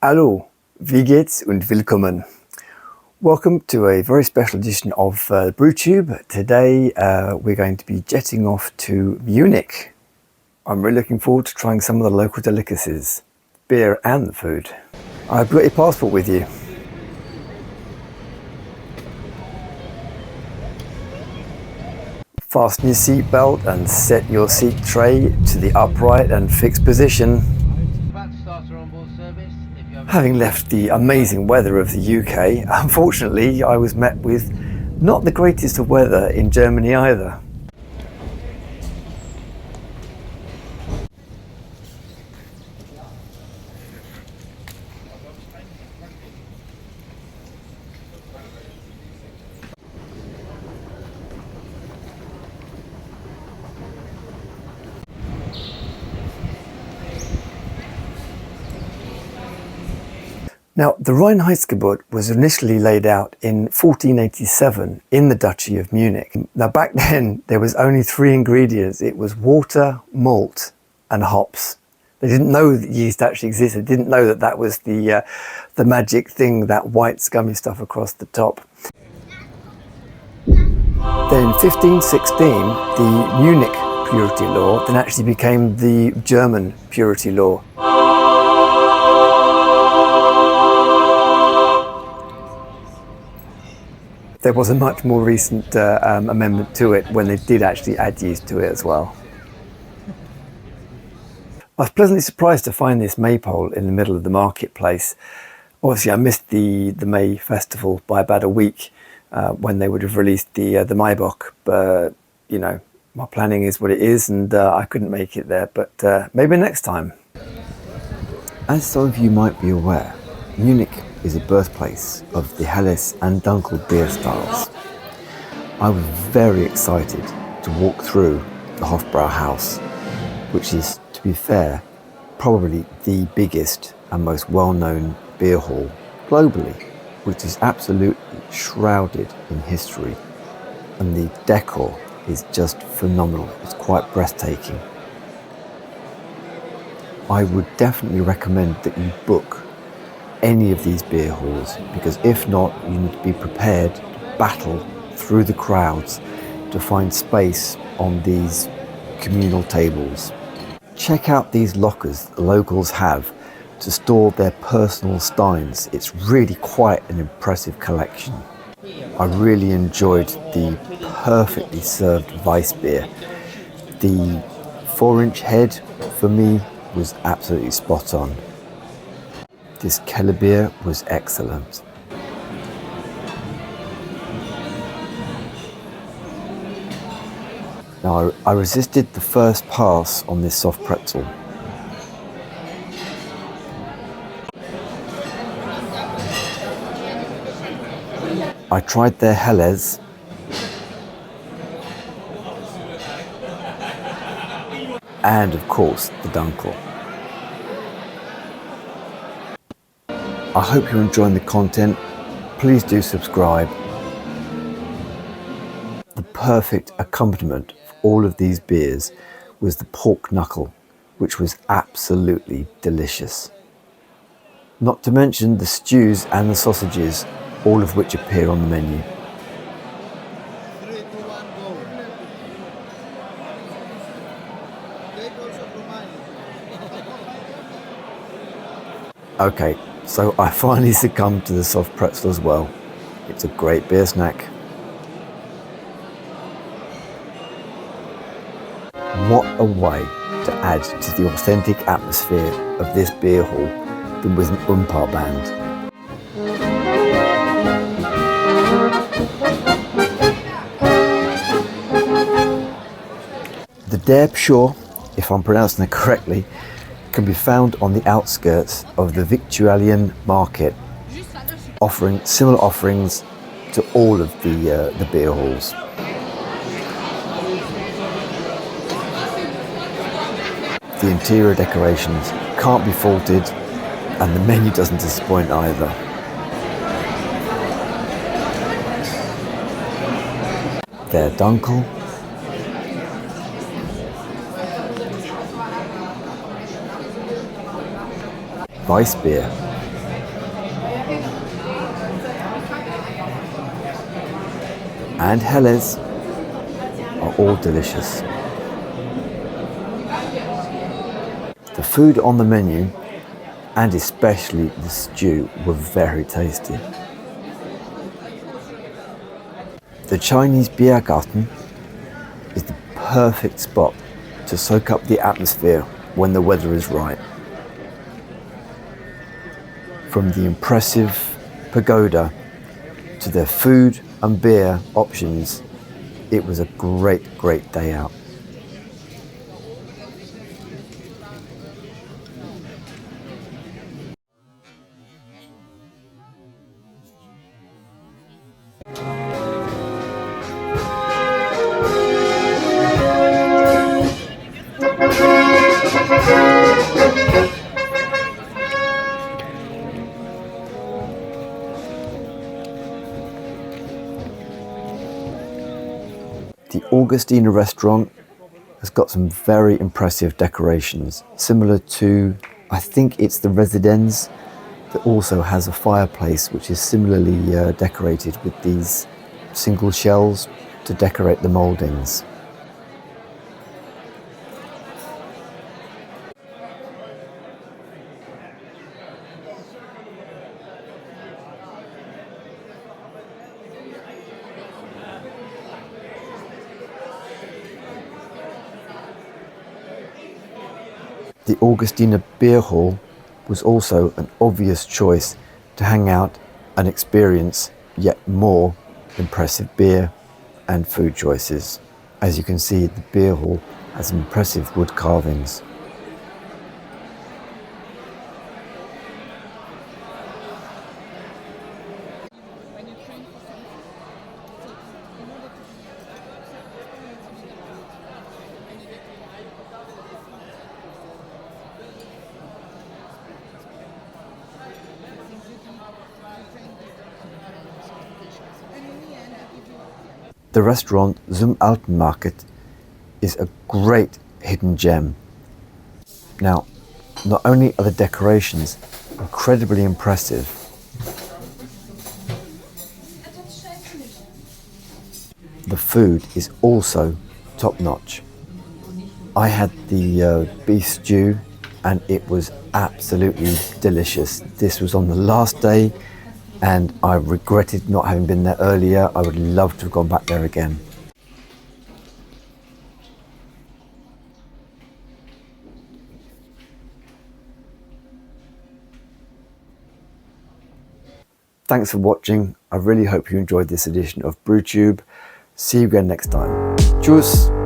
Hallo, wie geht's und willkommen. Welcome to a very special edition of BrewTube. Today we're going to be jetting off to Munich. I'm really looking forward to trying some of the local delicacies, beer and the food. I've got your passport with you. Fasten your seatbelt and set your seat tray to the upright and fixed position. Having left the amazing weather of the UK, unfortunately I was met with not the greatest of weather in Germany either. Now, the Reinheitsgebot was initially laid out in 1487 in the Duchy of Munich. Now, back then, there was only 3 ingredients. It was water, malt, and hops. They didn't know that yeast actually existed. They didn't know that that was the magic thing, that white scummy stuff across the top. Then in 1516, the Munich purity law then actually became the German purity law. There was a much more recent amendment to it when they did actually add yeast to it as well. I was pleasantly surprised to find this maypole in the middle of the marketplace. Obviously I missed the May festival by about a week when they would have released the Maibock, but you know, my planning is what it is and I couldn't make it there, but maybe next time. As some of you might be aware, Munich is a birthplace of the Helles and Dunkel beer styles. I was very excited to walk through the Hofbrauhaus, which is, to be fair, probably the biggest and most well-known beer hall globally, which is absolutely shrouded in history. And the decor is just phenomenal. It's quite breathtaking. I would definitely recommend that you book any of these beer halls, because if not, you need to be prepared to battle through the crowds to find space on these communal tables. Check out these lockers the locals have to store their personal steins. It's really quite an impressive collection. I really enjoyed the perfectly served weissbier. The 4-inch head for me was absolutely spot on. This Keller beer was excellent. Now, I resisted the first pass on this soft pretzel. I tried their Helles and of course the Dunkel. I hope you're enjoying the content. Please do subscribe. The perfect accompaniment of all of these beers was the pork knuckle, which was absolutely delicious. Not to mention the stews and the sausages, all of which appear on the menu. Okay, so I finally succumbed to the soft pretzel as well. It's a great beer snack. What a way to add to the authentic atmosphere of this beer hall than with an Umpar band. The Der Pschorr, if I'm pronouncing it correctly, can be found on the outskirts of the Victualian market, offering similar offerings to all of the beer halls. The interior decorations can't be faulted, and the menu doesn't disappoint either. Their Dunkel, weissbier, and Helles are all delicious. The food on the menu, and especially the stew, were very tasty. The Chinese Biergarten is the perfect spot to soak up the atmosphere when the weather is right. From the impressive pagoda to their food and beer options, it was a great day out. The Augustiner restaurant has got some very impressive decorations, similar to, I think it's the Residenz, that also has a fireplace which is similarly decorated with these single shells to decorate the mouldings. The Augustiner Beer Hall was also an obvious choice to hang out and experience yet more impressive beer and food choices. As you can see, the beer hall has impressive wood carvings. The restaurant Zum Alten Market is a great hidden gem. Now, not only are the decorations incredibly impressive, the food is also top-notch. I had the beef stew and it was absolutely delicious. This was on the last day and I regretted not having been there earlier. I would love to have gone back there again. Thanks for watching. I really hope you enjoyed this edition of BrewTube. See you again next time. Tschüss!